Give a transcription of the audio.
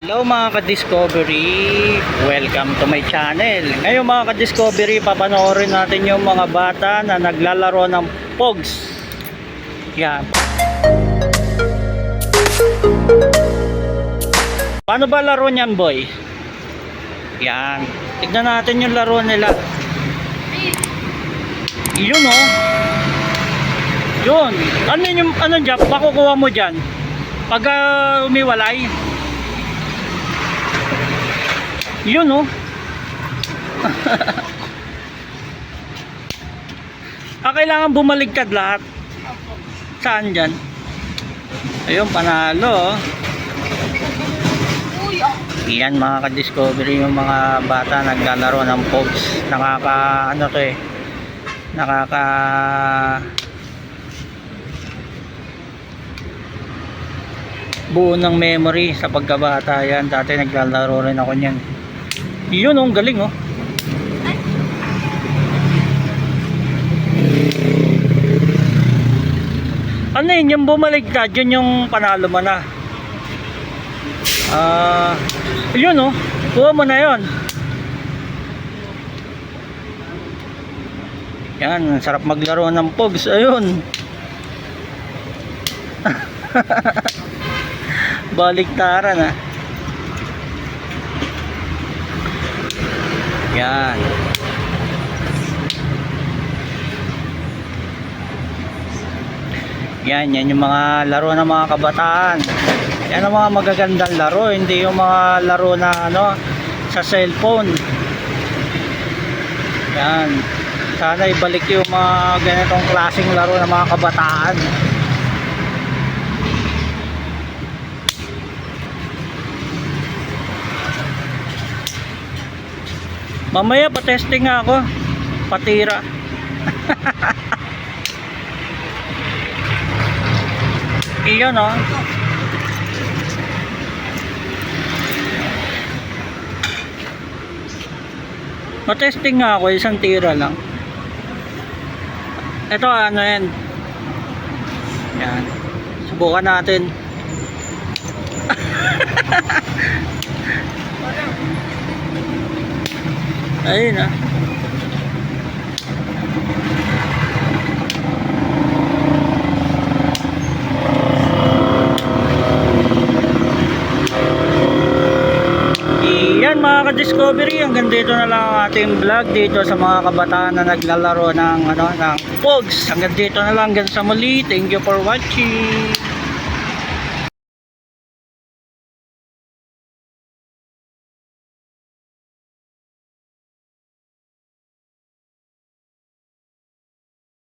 Hello mga ka-discovery, welcome to my channel. Ngayon mga ka-discovery, papanoorin natin yung mga bata na naglalaro ng Pogs. Yan. Paano ba laro niyan, boy? Yan. Tignan natin yung laro nila. Yun oh. Yun. Ano dyan? Makukuha mo dyan? Pag umiwalay. Yun oh. Kailangan bumaligtad lahat. Saan dyan? Ayun, panalo oh. Yan mga ka-discovery, yung mga bata naglalaro ng Pogs. Ano to eh, buo ng memory sa pagkabata yan. Dati naglalaro rin ako niyan. Yun oh, galing oh. Ano yun, yung bumaligtad, yun yung panalo mo na. Yun oh, kuha mo na yun. Yan, sarap maglaro ng Pogs. Ayun. Baliktaran ah. Yan. Yan yung mga laro ng mga kabataan. Yan ang mga magagandang laro, hindi yung mga laro na ano sa cellphone. Yan. Sana ibalik yung mga ganitong klaseng laro ng mga kabataan. Mamaya pa-testing nga ako. Patira. Iyon oh. Pa-testing nga ako, isang tira lang. Ito ano yan. Yan. Subukan natin. Ayun ah. Yan mga ka-discovery, hanggang dito na lang ang ating vlog dito sa mga kabataan na naglalaro ng Pogs. Hanggang dito na lang, hanggang sa muli. Thank you for watching.